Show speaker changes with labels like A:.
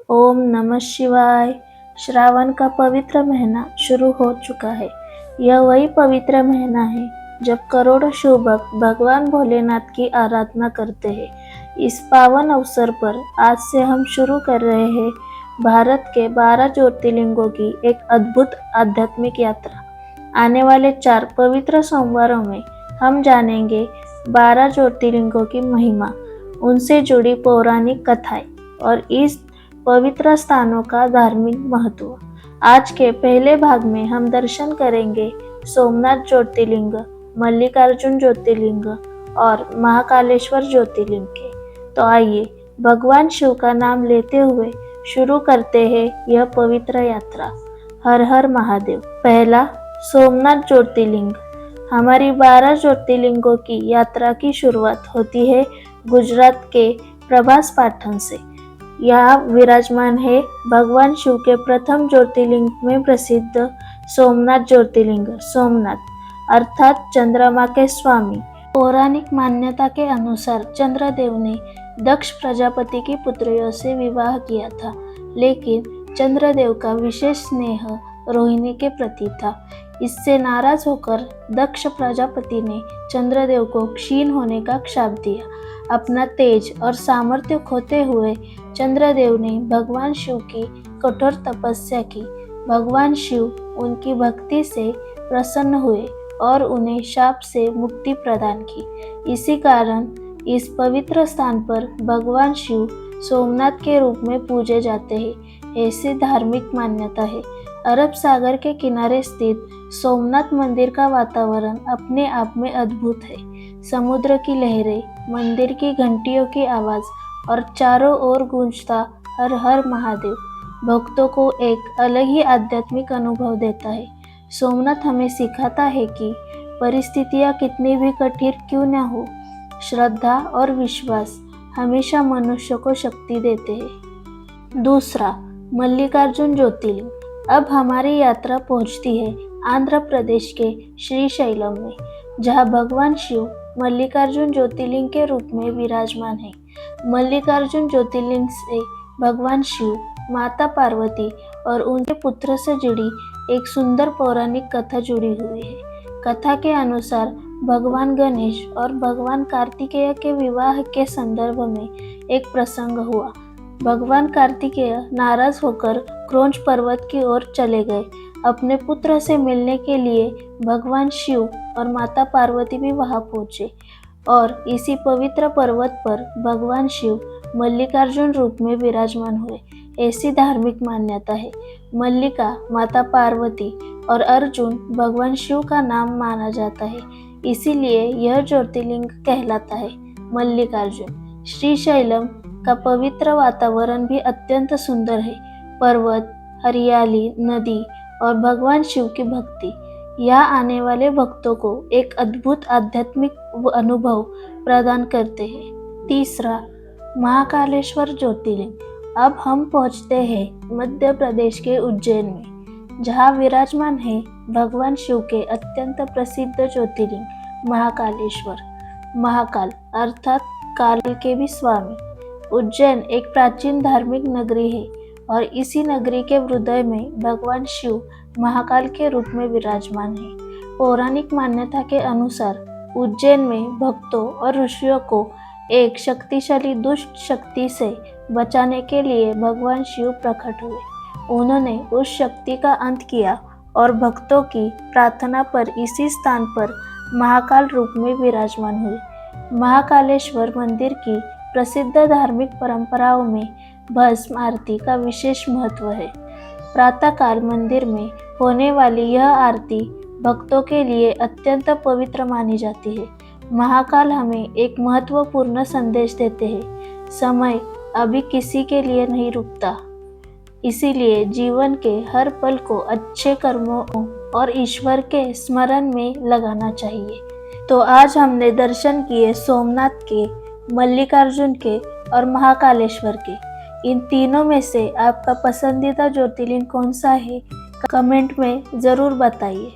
A: ओम नमः शिवाय। श्रावण का पवित्र महीना शुरू हो चुका है। यह वही पवित्र महीना है जब करोड़ों शिव भक्त भगवान भोलेनाथ की आराधना करते हैं। इस पावन अवसर पर आज से हम शुरू कर रहे हैं भारत के 12 ज्योतिर्लिंगों की एक अद्भुत आध्यात्मिक यात्रा। आने वाले 4 पवित्र सोमवारों में हम जानेंगे 12 ज्योतिर्लिंगों की महिमा, उनसे जुड़ी पौराणिक कथाएं और इस पवित्र स्थानों का धार्मिक महत्व। आज के पहले भाग में हम दर्शन करेंगे सोमनाथ ज्योतिर्लिंग, मल्लिकार्जुन ज्योतिर्लिंग और महाकालेश्वर ज्योतिर्लिंग के। तो आइए भगवान शिव का नाम लेते हुए शुरू करते हैं यह पवित्र यात्रा। हर हर महादेव। पहला, सोमनाथ ज्योतिर्लिंग। हमारी 12 ज्योतिर्लिंगों की यात्रा की शुरुआत होती है गुजरात के प्रभास पाटन से। यहाँ विराजमान है भगवान शिव के प्रथम ज्योतिर्लिंग में प्रसिद्ध सोमनाथ ज्योतिर्लिंग। सोमनाथ अर्थात चंद्रमा के स्वामी। पौराणिक मान्यता के अनुसार चंद्रदेव ने दक्ष प्रजापति की पुत्रियों से विवाह किया था, लेकिन चंद्रदेव का विशेष स्नेह रोहिणी के प्रति था। इससे नाराज होकर दक्ष प्रजापति ने चंद्रदेव को क्षीण होने का शाप दिया। अपना तेज और सामर्थ्य खोते हुए चंद्रदेव ने भगवान शिव की कठोर तपस्या की। भगवान शिव उनकी भक्ति से प्रसन्न हुए और उन्हें शाप से मुक्ति प्रदान की। इसी कारण इस पवित्र स्थान पर भगवान शिव सोमनाथ के रूप में पूजे जाते हैं, ऐसी धार्मिक मान्यता है। अरब सागर के किनारे स्थित सोमनाथ मंदिर का वातावरण अपने आप में अद्भुत है। समुद्र की लहरें, मंदिर की घंटियों की आवाज और चारों ओर गूंजता हर हर महादेव भक्तों को एक अलग ही आध्यात्मिक अनुभव देता है। सोमनाथ हमें सिखाता है कि परिस्थितियां कितनी भी कठिन क्यों न हो, श्रद्धा और विश्वास हमेशा मनुष्य को शक्ति देते हैं। दूसरा, मल्लिकार्जुन ज्योतिर्लिंग। अब हमारी यात्रा पहुंचती है आंध्र प्रदेश के श्रीशैलम में, जहां भगवान शिव मल्लिकार्जुन ज्योतिर्लिंग के रूप में विराजमान है। मल्लिकार्जुन ज्योतिर्लिंग से भगवान शिव, माता पार्वती और उनके पुत्र से जुड़ी एक सुंदर पौराणिक कथा जुड़ी हुई है। कथा के अनुसार भगवान गणेश और भगवान कार्तिकेय के विवाह के संदर्भ में एक प्रसंग हुआ। भगवान कार्तिकेय नाराज होकर क्रोंच पर्वत की ओर चले गए। अपने पुत्र से मिलने के लिए भगवान शिव और माता पार्वती भी वहां पहुंचे और इसी पवित्र पर्वत पर भगवान शिव मल्लिकार्जुन रूप में विराजमान हुए, ऐसी धार्मिक मान्यता है। मल्लिका माता पार्वती और अर्जुन भगवान शिव का नाम माना जाता है, इसीलिए यह ज्योतिर्लिंग कहलाता है मल्लिकार्जुन। श्रीशैलम का पवित्र वातावरण भी अत्यंत सुंदर है। पर्वत, हरियाली, नदी और भगवान शिव की भक्ति यहाँ आने वाले भक्तों को एक अद्भुत आध्यात्मिक अनुभव प्रदान करते हैं। तीसरा, महाकालेश्वर ज्योतिर्लिंग। अब हम पहुँचते हैं मध्य प्रदेश के उज्जैन में, जहाँ विराजमान है भगवान शिव के अत्यंत प्रसिद्ध ज्योतिर्लिंग महाकालेश्वर। महाकाल अर्थात काल के भी स्वामी। उज्जैन एक प्राचीन धार्मिक नगरी है और इसी नगरी के हृदय में भगवान शिव महाकाल के रूप में विराजमान है। पौराणिक मान्यता के अनुसार उज्जैन में भक्तों और ऋषियों को एक शक्तिशाली दुष्ट शक्ति से बचाने के लिए भगवान शिव प्रकट हुए। उन्होंने उस शक्ति का अंत किया और भक्तों की प्रार्थना पर इसी स्थान पर महाकाल रूप में विराजमान हुए। महाकालेश्वर मंदिर की प्रसिद्ध धार्मिक परंपराओं में भस्म आरती का विशेष महत्व है। प्रातःकाल मंदिर में होने वाली यह आरती भक्तों के लिए अत्यंत पवित्र मानी जाती है। महाकाल हमें एक महत्वपूर्ण संदेश देते हैं, समय अभी किसी के लिए नहीं रुकता, इसीलिए जीवन के हर पल को अच्छे कर्मों और ईश्वर के स्मरण में लगाना चाहिए। तो आज हमने दर्शन किए सोमनाथ के, मल्लिकार्जुन के और महाकालेश्वर के। इन तीनों में से आपका पसंदीदा ज्योतिर्लिंग कौन सा है, कमेंट में ज़रूर बताइए।